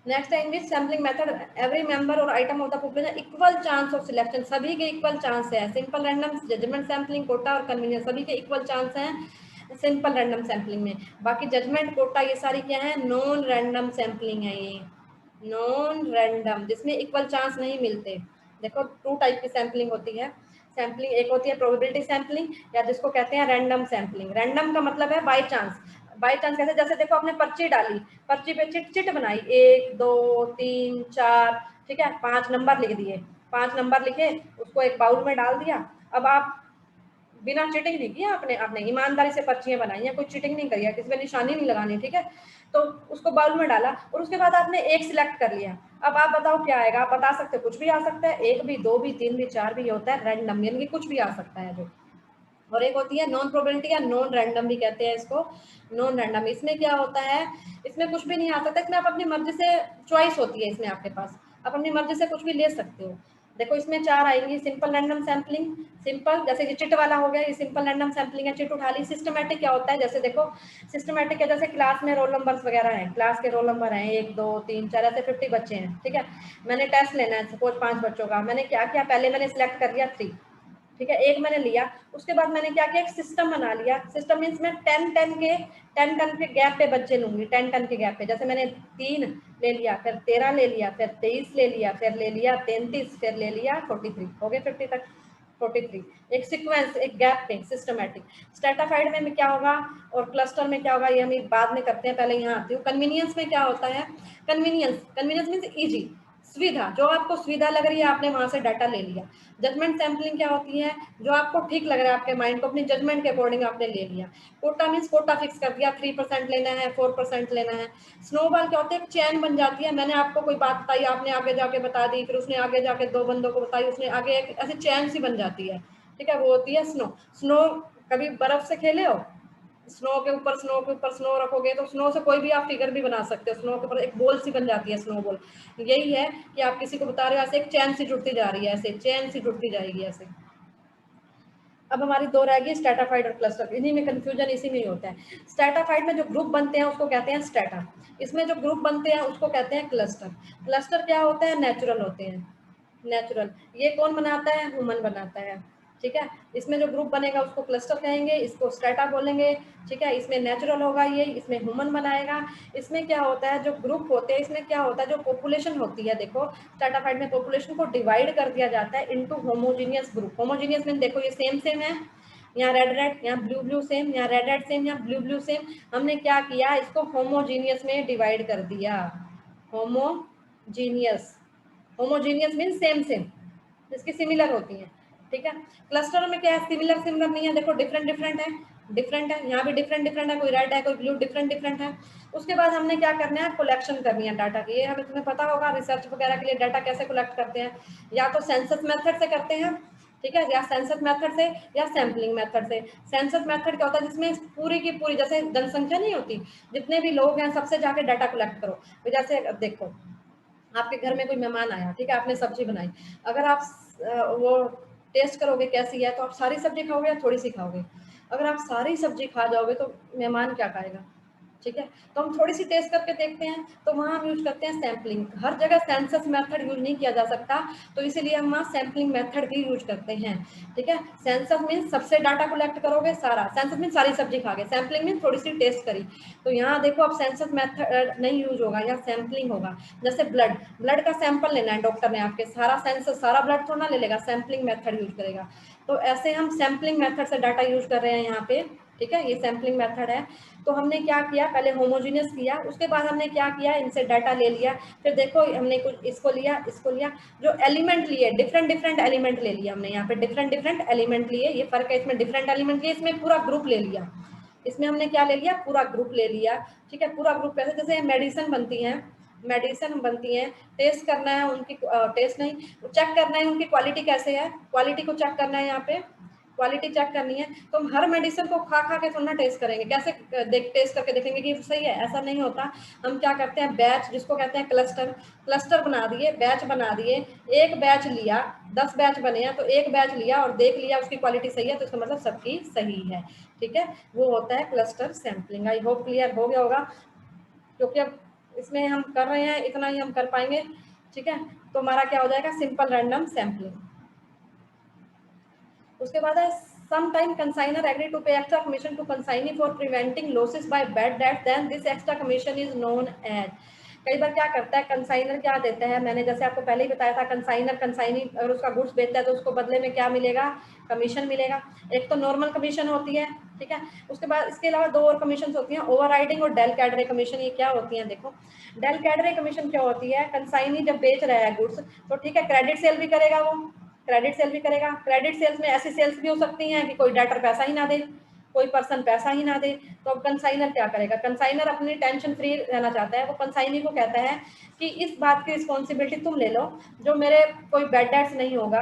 [SPEAKER 1] नेक्स्ट है English sampling method, every member or item of the population equal chance of selection, सभी के इक्वल चांस है। Simple random, judgement sampling, quota और कन्वीनियंस, सभी के इक्वल चांस हैं सिंपल रैंडम सैम्पलिंग में। बाकी जजमेंट, कोटा, ये सारी क्या है, नॉन रैंडम सैम्पलिंग है, ये नॉन रैंडम, जिसमें इक्वल चांस नहीं मिलते। देखो 2 टाइप की सैम्पलिंग होती है, सैम्पलिंग एक होती है प्रोबेबिलिटी सैम्पलिंग, या जिसको कहते हैं रैंडम सैम्पलिंग। रैंडम का मतलब है बाय चांस, बाई चांस कैसे, जैसे देखो आपने पर्ची डाली, पर्ची पे चिट चिट बनाई, 1 2 3 4, ठीक है, 5 नंबर लिख दिए, 5 नंबर लिखे, उसको एक बाउल में डाल दिया। अब आप बिना चीटिंग नहीं किया, आपने आपने ईमानदारी से पर्चियां बनाई हैं, कोई चीटिंग नहीं करी है, किसी पे निशानी नहीं लगानी, ठीक है। तो उसको बाउल में डाला और उसके बाद आपने एक सिलेक्ट कर लिया। अब आप बताओ क्या आएगा, आप बता सकते हो, कुछ भी आ सकता है, 1 भी 2 भी 3 भी 4 भी होता है, रैंडम यानी कि कुछ भी आ सकता है जो। और एक होती है नॉन प्रोबेबिलिटी या नॉन रैंडम भी कहते हैं इसको, नॉन रैंडम। इसमें क्या होता है, इसमें कुछ भी नहीं आ सकता, इसमें आप अपनी मर्जी से चॉइस होती है, इसमें आपके पास आप अपनी मर्जी से कुछ भी ले सकते हो। देखो इसमें 4 आएंगी, सिंपल रैंडम सैम्पलिंग, सिंपल जैसे कि चिट वाला हो गया, ये सिंपल रैंडम सैम्पलिंग है, चिट उठा ली। सिस्टमैटिक क्या होता है, जैसे देखो सिस्टमैटिक है, जैसे क्लास में रोल नंबर्स वगैरह हैं, क्लास के रोल नंबर हैं 1 2 3 4 ऐसे 50 बच्चे हैं, ठीक है। मैंने टेस्ट लेना है सपोज 5 बच्चों का, मैंने क्या किया, पहले मैंने सिलेक्ट कर लिया 3, ठीक है, एक मैंने लिया। उसके बाद मैंने क्या किया, एक सिस्टम बना लिया। सिस्टम मीन्स मैं 10 के गैप पे बच्चे लूंगी, 10 के गैप पे। जैसे मैंने 3 ले लिया, फिर 13 ले लिया, फिर 23 ले लिया, फिर ले लिया 33, फिर ले लिया 43, हो गए 50 तक, 43। एक सीक्वेंस, एक गैप पे, सिस्टमैटिक। स्ट्रेटाफाइड में क्या होगा और क्लस्टर में क्या होगा, ये हम बाद में करते हैं, पहले यहाँ आती हूँ। कन्वीनियंस में क्या होता है, कन्वीनियंस मीन्स इजी, सुविधा, जो आपको सुविधा लग रही है आपने वहां से डाटा ले लिया। जजमेंट सैम्पलिंग क्या होती है, जो आपको ठीक लग रहा है आपके माइंड को, अपनी जजमेंट के अकॉर्डिंग आपने ले लिया। कोटा मीन्स कोटा फिक्स कर दिया, 3% लेना है, 4% लेना है। स्नोबॉल क्या होता है, एक चैन बन जाती है, मैंने आपको कोई बात बताई, आपने आगे जाके बता दी, फिर उसने आगे जाके 2 बंदों को बताई, उसने आगे, एक ऐसी चैन सी बन जाती है, ठीक है, वो होती है स्नो। स्नो कभी बर्फ से खेले हो, स्नो के ऊपर स्नो रखोगे तो स्नो से कोई भी आप फिगर भी बना सकते हो, स्नो के ऊपर एक बॉल सी बन जाती है, स्नो बॉल। यही है कि आप किसी को बता रहे हो, ऐसे एक चैन सी जुड़ती जा रही है, ऐसे चैन सी जुड़ती जाएगी ऐसे। अब हमारी 2 रह गई, स्ट्रेटाफाइड और क्लस्टर, इन्हीं में कंफ्यूजन इसी में ही होता है। स्ट्रेटाफाइड में जो ग्रुप बनते हैं उसको कहते हैं स्ट्रेटा, इसमें जो ग्रुप बनते हैं उसको कहते हैं क्लस्टर। क्लस्टर क्या होता है, नेचुरल होते हैं, नेचुरल। ये कौन बनाता है, ह्यूमन बनाता है, ठीक है। इसमें जो ग्रुप बनेगा उसको क्लस्टर कहेंगे, इसको स्ट्रेटा बोलेंगे, ठीक है। इसमें नेचुरल होगा ये, इसमें ह्यूमन बनाएगा। इसमें क्या होता है, जो ग्रुप होते हैं इसमें क्या होता है, जो पॉपुलेशन होती है, देखो स्ट्रेटाफाइड में पॉपुलेशन को डिवाइड कर दिया जाता है into homogeneous group. Homogeneous mean देखो ये सेम सेम है, यहाँ रेड रेड, यहाँ ब्लू ब्लू सेम, यहाँ रेड रेड सेम, यहाँ ब्लू ब्लू सेम। हमने क्या किया, इसको होमोजीनियस में डिवाइड कर दिया, homogeneous. Homogeneous mean same same, जिसकी सिमिलर होती है, ठीक है। क्लस्टर में क्या है, सिमिलर सिमिलर नहीं है, देखो डिफरेंट डिफरेंट है, डिफरेंट है, यहाँ भी डिफरेंट डिफरेंट है, कोई रेड है कोई ब्लू, डिफरेंट डिफरेंट है। उसके बाद हमने क्या करना है, कलेक्शन करनी है डाटा की। ये हमें तुम्हें पता होगा, रिसर्च वगैरह के लिए डाटा कैसे कलेक्ट करते हैं, या तो सेंसस मेथड से करते हैं, ठीक है, या सेंसस मेथड से या सैम्पलिंग मेथड से। सेंसस मेथड क्या होता है, जिसमें पूरी की पूरी, जैसे जनसंख्या नहीं होती, जितने भी लोग हैं सबसे जाके डाटा कलेक्ट करो। जैसे देखो आपके घर में कोई मेहमान आया, ठीक है, आपने सब्जी बनाई, अगर आप वो टेस्ट करोगे कैसी है, तो आप सारी सब्जी खाओगे या थोड़ी सी खाओगे। अगर आप सारी सब्जी खा जाओगे तो मेहमान क्या खाएगा, ठीक है। तो हम थोड़ी सी टेस्ट करके देखते हैं, तो वहाँ हम यूज करते हैं सैम्पलिंग। हर जगह सेंसस मेथड यूज नहीं किया जा सकता, तो इसीलिए हम वहाँ सैम्पलिंग मेथड भी यूज करते हैं, ठीक है। सेंसस मीन सबसे डाटा कलेक्ट करोगे सारा, सेंसस मीन सारी सब्जी खा गए, सैम्पलिंग मीन थोड़ी सी टेस्ट करी। तो यहाँ देखो अब सेंसस मेथड नहीं यूज होगा, या सैम्पलिंग होगा। जैसे ब्लड, ब्लड का सैंपल लेना है डॉक्टर ने आपके, सारा सेंसस सारा ब्लड थोड़ा ना ले लेगा, सैम्पलिंग मेथड यूज करेगा। तो ऐसे हम सैम्पलिंग मेथड से डाटा यूज कर रहे हैं यहाँ पे, ठीक है। ये सैम्पलिंग मेथड है। तो हमने क्या किया, पहले होमोजीनियस किया, उसके बाद हमने क्या किया, इनसे डाटा ले लिया। फिर देखो हमने कुछ इसको लिया, इसको लिया, जो एलिमेंट लिए डिफरेंट डिफरेंट एलिमेंट ले लिया हमने, यहाँ पे डिफरेंट डिफरेंट एलिमेंट लिए, ये फर्क है इसमें, डिफरेंट एलिमेंट लिए, इसमें पूरा ग्रुप ले लिया। इसमें हमने क्या ले लिया, पूरा ग्रुप ले लिया, ठीक है। पूरा ग्रुप कैसे, जैसे मेडिसिन बनती है, मेडिसिन बनती है, टेस्ट करना है उनकी, टेस्ट नहीं, चेक करना है उनकी क्वालिटी कैसे है, क्वालिटी को चेक करना है, यहाँ पे क्वालिटी चेक करनी है। तो हम हर मेडिसिन को खा खा के थोड़ा टेस्ट करेंगे, कैसे टेस्ट करके देखेंगे कि सही है, ऐसा नहीं होता। हम क्या करते हैं, बैच, जिसको कहते हैं क्लस्टर, क्लस्टर बना दिए, बैच बना दिए। एक बैच लिया, 10 बैच बने हैं, तो एक बैच लिया और देख लिया उसकी क्वालिटी सही है, तो इसका मतलब सबकी सही है, ठीक है। वो होता है cluster sampling. I hope clear हो गया होगा, क्योंकि अब इसमें हम कर रहे हैं, इतना ही हम कर पाएंगे, ठीक है। तो हमारा क्या हो जाएगा, सिंपल रैंडम सैम्पलिंग। उसके बाद है sometime consignor agree to pay extra commission to consignee for preventing losses by bad debt, then this extra commission is known as। कई बार क्या करता है कंसाइनर, क्या देता है, मैंने जैसे आपको पहले ही बताया था, कंसाइनर कंसाइनी अगर उसका गुड्स बेचता है तो उसको बदले में क्या मिलेगा, कमीशन मिलेगा। एक तो नॉर्मल कमीशन होती है, ठीक है। उसके बाद इसके अलावा दो और कमीशन होती हैं, ओवरराइडिंग और डेल कैडरे कमीशन। ये क्या होती है, देखो डेल कैडरे कमीशन क्या होती है, कंसाइनी जब बेच रहा है गुड्स, तो ठीक है क्रेडिट सेल भी करेगा, वो क्रेडिट सेल भी करेगा। क्रेडिट सेल्स में ऐसी सेल्स भी हो सकती हैं कि कोई डेटर पैसा ही ना दे, कोई पर्सन पैसा ही ना दे। तो अब कंसाइनर क्या करेगा, कंसाइनर अपनी टेंशन फ्री रहना चाहता है, वो कंसाइनी को कहता है कि इस बात की रिस्पॉन्सिबिलिटी तुम ले लो, जो मेरे कोई बैड डेट्स नहीं होगा,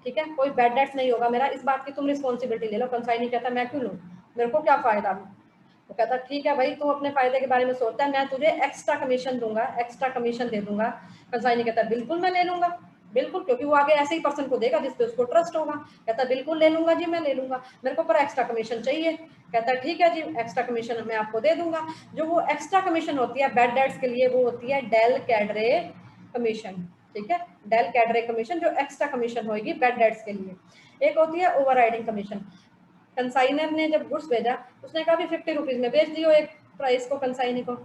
[SPEAKER 1] ठीक है, कोई बैड डेट्स नहीं होगा मेरा, इस बात की तुम रिस्पॉन्सिबिलिटी ले लो। कंसाइनी कहता है मैं क्यों लूँ, मेरे को क्या फायदा। वो कहता है ठीक है भाई, तू अपने फायदे के बारे में सोचता है, मैं तुझे एक्स्ट्रा कमीशन दूंगा, एक्स्ट्रा कमीशन दे दूंगा। कंसाइनी कहता है बिल्कुल मैं ले लूंगा, बिल्कुल, क्योंकि वो आगे ऐसे ही पर्सन को देगा जिसपे उसको ट्रस्ट होगा। कहता बिल्कुल ले लूंगा जी, मैं ले लूंगा, मेरे को पर एक्स्ट्रा कमीशन चाहिए। कहता ठीक है जी, एक्स्ट्रा कमीशन मैं आपको दे दूंगा। जो वो एक्स्ट्रा कमीशन होती है बैड डेट्स के लिए, वो होती है डेल कैडरे कमीशन, ठीक है। डेल कैडरे कमीशन जो एक्स्ट्रा कमीशन होगी बैड डेट्स के लिए। एक होती है ओवरराइडिंग कमीशन। कंसाइनर ने जब गुड्स भेजा, उसने कहा भी 50 रुपीज में बेच दियो एक प्राइस को कंसाइनी को।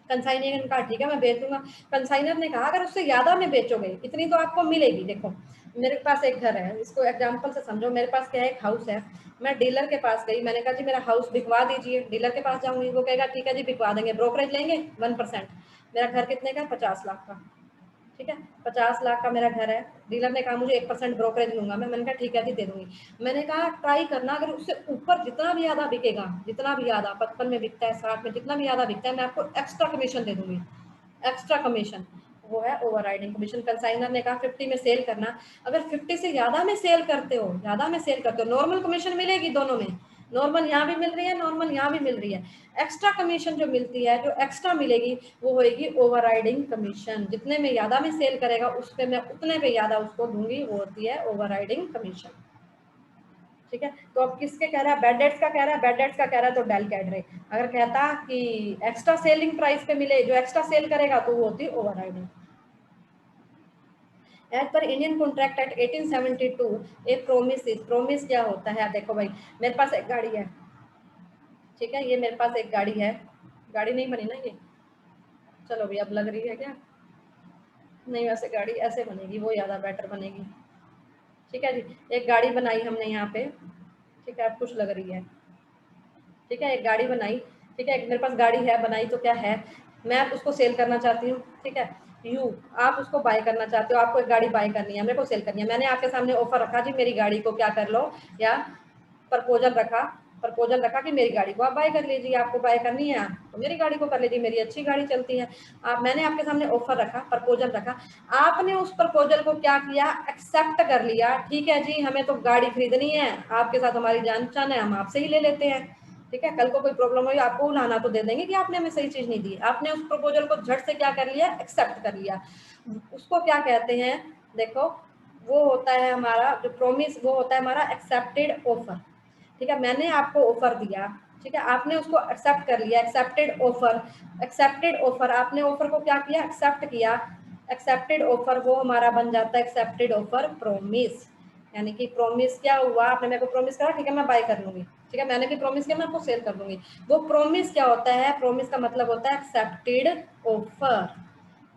[SPEAKER 1] कंसाइनर ने कहा ठीक है मैं बेच दूंगा। कंसाइनर ने कहा अगर उससे ज्यादा में बेचोगे इतनी तो आपको मिलेगी। देखो मेरे पास एक घर है, इसको एग्जांपल से समझो, मेरे पास क्या है, एक हाउस है। मैं डीलर के पास गई, मैंने कहा जी मेरा हाउस बिकवा दीजिए। डीलर के पास जाऊंगी, वो कहेगा ठीक है जी बिकवा देंगे, ब्रोकरेज लेंगे 1%। मेरा घर कितने का, 50 लाख का, ठीक है, 50 लाख का मेरा घर है। डीलर ने कहा मुझे 1% ब्रोकरेज लूंगा मैं, मैंने कहा ठीक है जी दे दूंगी। मैंने कहा ट्राई करना, अगर उससे ऊपर जितना भी ज्यादा बिकेगा, जितना भी ज्यादा 55 में बिकता है, 60 में, जितना भी ज्यादा बिकता है, मैं आपको एक्स्ट्रा कमीशन दे दूंगी, एक्स्ट्रा कमीशन। वो है ओवरराइडिंग कमीशन। कंसाइनर ने कहा 50 में सेल करना। अगर 50 से ज्यादा में सेल करते हो, ज्यादा में सेल करते हो, नॉर्मल कमीशन मिलेगी दोनों में, नॉर्मल यहाँ भी मिल रही है, नॉर्मल यहाँ भी मिल रही है। एक्स्ट्रा कमीशन जो मिलती है, जो एक्स्ट्रा मिलेगी, वो होगी ओवरराइडिंग कमीशन। जितने में ज्यादा में सेल करेगा उस पे मैं उतने पे ज्यादा उसको दूंगी, वो होती है ओवरराइडिंग कमीशन, ठीक है। तो अब किसके कह रहा है, बैड डेट्स का कह रहा है, बैड डेट्स का कह रहा है तो डेल कैडरे। अगर कहता कि एक्स्ट्रा सेलिंग प्राइस पे मिले, जो एक्स्ट्रा सेल करेगा, तो वो होती है overriding. As per Indian contract act 1872 एक प्रोमिस क्या होता है, देखो भाई मेरे पास एक गाड़ी है, ठीक है, ये मेरे पास एक गाड़ी है, गाड़ी नहीं बनी ना ये, चलो भाई अब लग रही है क्या, नहीं वैसे गाड़ी ऐसे बनेगी, वो ज़्यादा बेटर बनेगी, ठीक है जी। एक गाड़ी बनाई हमने यहाँ पे, ठीक है, अब कुछ लग रही है, ठीक है, एक गाड़ी बनाई, ठीक है, मेरे पास गाड़ी है बनाई, तो क्या है, मैं उसको सेल करना चाहती हूँ, ठीक है। आप उसको बाय करना चाहते हो, आपको एक गाड़ी बाय करनी है, मेरे को सेल करनी है, मैंने आपके सामने ऑफर रखा जी मेरी गाड़ी को क्या कर लो, या प्रपोजल रखा कि मेरी गाड़ी को आप बाय कर लीजिए, आपको बाय करनी है तो मेरी गाड़ी को कर लीजिए, मेरी अच्छी गाड़ी चलती है। मैंने आपके सामने ऑफर रखा, प्रपोजल रखा, आपने उस प्रपोजल को क्या किया, एक्सेप्ट कर लिया, ठीक है जी हमें तो गाड़ी खरीदनी है, आपके साथ हमारी जान पहचान है, हम आपसे ही ले लेते हैं, ठीक है। कल को कोई प्रॉब्लम हुई आपको उलाना तो दे देंगे कि आपने हमें सही चीज नहीं दी। आपने उस प्रपोजल को झट से क्या कर लिया, एक्सेप्ट कर लिया। उसको क्या कहते हैं, देखो वो होता है हमारा जो प्रोमिस, वो होता है हमारा एक्सेप्टेड ऑफर, ठीक है, मैंने आपको ऑफर दिया, ठीक है, आपने उसको एक्सेप्ट कर लिया, एक्सेप्टेड ऑफर, एक्सेप्टेड ऑफर, आपने ऑफर को क्या किया, एक्सेप्ट किया, एक्सेप्टेड ऑफर वो हमारा बन जाता है एक्सेप्टेड ऑफर प्रॉमिस। यानी कि प्रॉमिस क्या हुआ, आपने मेरे को प्रॉमिस करा, ठीक है मैं बाय कर लूंगी, ठीक है, मैंने भी प्रॉमिस किया मैं आपको सेल कर दूंगी। वो प्रॉमिस क्या होता है, प्रॉमिस का मतलब होता है एक्सेप्टेड ऑफर,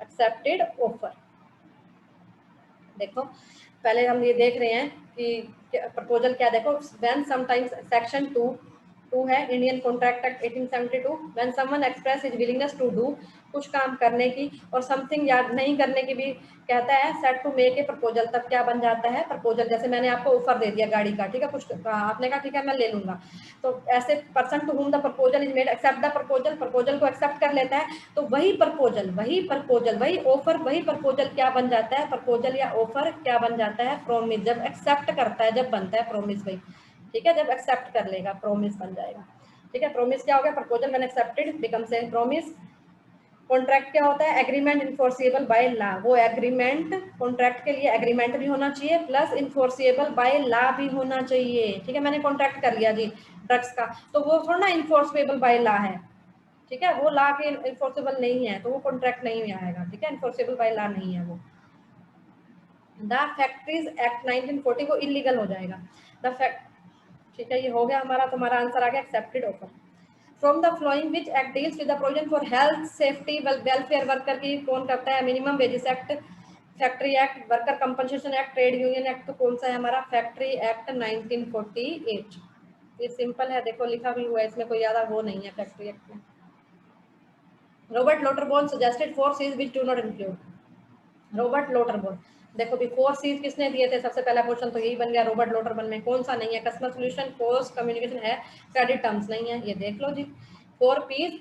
[SPEAKER 1] एक्सेप्टेड ऑफर। देखो पहले हम ये देख रहे हैं कि प्रपोजल क्या, देखो व्हेन समटाइम्स सेक्शन 2 है Indian contract act 1872, when someone express his willingness to do, कुछ काम करने की, और समथिंग याद नहीं करने की भी कहता है, set to make a proposal, तब क्या बन जाता है प्रपोजल। जैसे मैंने आपको ऑफर दे दिया गाड़ी का, ठीक है, कुछ आपने कहा ठीक है मैं ले लूंगा, तो ऐसे person to whom the proposal is made accept the proposal, proposal को एक्सेप्ट कर लेता है, तो वही प्रपोजल वही ऑफर वही प्रपोजल क्या बन जाता है, प्रपोजल या ऑफर क्या बन जाता है, प्रॉमिस। जब एक्सेप्ट करता है जब बनता है प्रॉमिस भाई, ठीक है, जब एक्सेप्ट कर लेगा प्रॉमिस बन जाएगा। ठीक है, प्रॉमिस क्या हो गया, proposal when accepted becomes a promise. Contract क्या होता है, एग्रीमेंट इन्फोर्सिएबल बाय लॉ, वो एग्रीमेंट, कॉन्ट्रैक्ट के लिए एग्रीमेंट भी होना चाहिए प्लस इन्फोर्सिएबल बाय लॉ भी होना चाहिए। ठीक है, मैंने कॉन्ट्रैक्ट कर लिया जी ड्रग्स का, तो वो थोड़ा ना इन्फोर्सिएबल बाय लॉ है, ठीक है, वो लॉ के इन्फोर्सिबल नहीं है तो वो कॉन्ट्रैक्ट नहीं आएगा। ठीक है, इन्फोर्सिबल बाय लॉ नहीं है वो। द फैक्ट्रीज एक्ट 1940 वो इलीगल हो जाएगा। द फैक्ट, ठीक है, ये हो गया हमारा, तुम्हारा आंसर आ गया accepted offer. From the flowing which act deals with the provision for health safety welfare worker की कौन करता है, minimum wages act, factory act, worker compensation act, trade union act, तो कौन सा है हमारा फैक्ट्री एक्ट 1948। ये सिंपल है, देखो लिखा भी हुआ है, इसमें कोई ज्यादा वो नहीं है फैक्ट्री एक्ट में। Robert Lauterborn suggested 4 C's which do not include, Robert Lauterborn, देखो भी 4 C's किसने दिए थे, सबसे पहला क्वेश्चन तो यही बन गया, रॉबर्ट लोटरबॉर्न में कौन सा नहीं है, कस्टमर सॉल्यूशन, कॉस्ट, कम्युनिकेशन है, क्रेडिट टर्म्स नहीं है, ये देख लो जी। 4 P's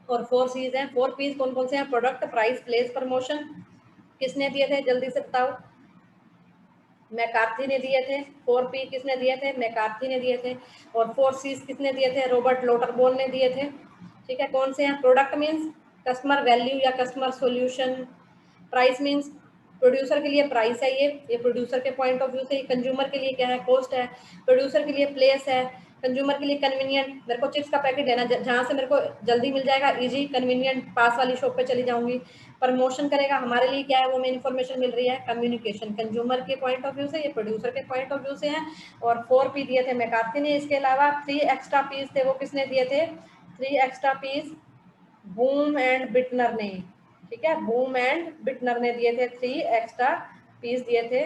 [SPEAKER 1] और 4 C's हैं। 4 P's कौन कौन से हैं, प्रोडक्ट, प्राइस, प्लेस, प्रमोशन, किसने दिए थे जल्दी से बताओ, मैकार्थी ने दिए थे। 4 P किसने दिए थे, मैकार्थी ने दिए थे। और 4 C's किसने दिए थे, रॉबर्ट लोटरबॉर्न ने दिए थे। ठीक है, कौन से हैं, प्रोडक्ट मीन्स कस्टमर वैल्यू या customer solution, price means producer के लिए प्राइस है, ये प्रोड्यूसर के पॉइंट ऑफ व्यू से, कंज्यूमर के लिए क्या है, कॉस्ट है, प्रोड्यूसर के लिए प्लेस है, कंज्यूमर के लिए कन्वीनियंट, मेरे को चिप्स का पैकेट लेना जहाँ से मेरे को जल्दी मिल जाएगा, इजी कन्वीनियंट, पास वाली शॉप पे चली जाऊंगी। प्रमोशन करेगा हमारे लिए क्या है, वो में इन्फॉर्मेशन मिल रही है, कम्युनिकेशन, कंज्यूमर के पॉइंट ऑफ व्यू से, ये प्रोड्यूसर के पॉइंट ऑफ व्यू से है। और 4 P दिए थे मैकार्थी ने, इसके अलावा 3 एक्स्ट्रा पीस थे, वो किसने दिए थे, 3 extra Ps Booms and Bitner ने। ठीक है, बूम एंड बिटनर ने दिए थे, 3 एक्स्ट्रा पीस दिए थे।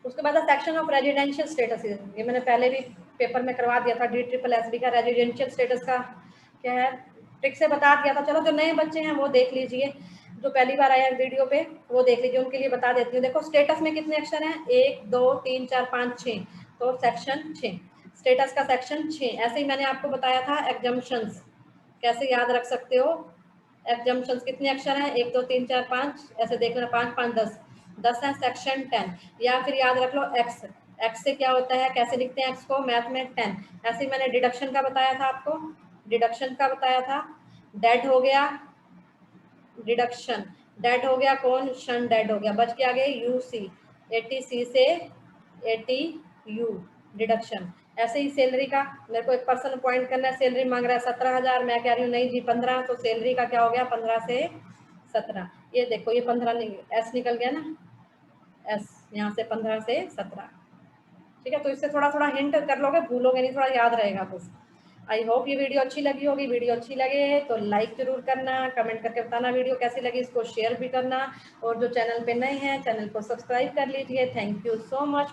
[SPEAKER 1] उसके बाद सेक्शन ऑफ रेजिडेंशियल स्टेटस, ये मैंने पहले भी पेपर में करवा दिया था, DSSS का रेजिडेंशियल स्टेटस का क्या है, ट्रिक से बता दिया था। चलो जो नए बच्चे हैं वो देख लीजिए, जो पहली बार आया वीडियो पे वो देख लीजिए, उनके लिए बता देती हूँ। देखो स्टेटस में कितने अक्षर हैं, 1 2 3 4 5 6, तो सेक्शन 6 स्टेटस का सेक्शन 6। ऐसे ही मैंने आपको बताया था एग्जम्पशंस कैसे याद रख सकते हो, एग्जम्पशंस कितने अक्षर हैं, 1 2 3 4 5, ऐसे देख लेना, 5 5 10 है सेक्शन 10। या फिर याद रख लो एक्स, एक्स से क्या होता है, कैसे लिखते हैं एक्स को, मैथ में 10। ऐसे ही मैंने डिडक्शन का बताया था आपको, डिडक्शन का बताया था, डेट हो गया, डिडक्शन डेट हो गया, कौन शन डेट हो गया, बच के आगे यू सी, 80 सी से 80 यू डिडक्शन। ऐसे ही सैलरी का, मेरे को एक पर्सन अपॉइंट करना है, सैलरी मांग रहा है 17,000, मैं कह रही हूँ नहीं जी 15, तो सैलरी का क्या हो गया 15 से 17। ये देखो ये 15 एस निकल गया ना, एस यहाँ से 15 से 17। ठीक है, तो इससे थोड़ा थोड़ा हिंट कर लोगे, भूलोगे नहीं, थोड़ा याद रहेगा बस। आई होप ये वीडियो अच्छी लगी होगी, वीडियो अच्छी लगे तो लाइक जरूर करना, कमेंट करके बताना वीडियो कैसी लगी, इसको शेयर भी करना, और जो चैनल पे नए हैं चैनल को सब्सक्राइब कर लीजिए। Thank you so much.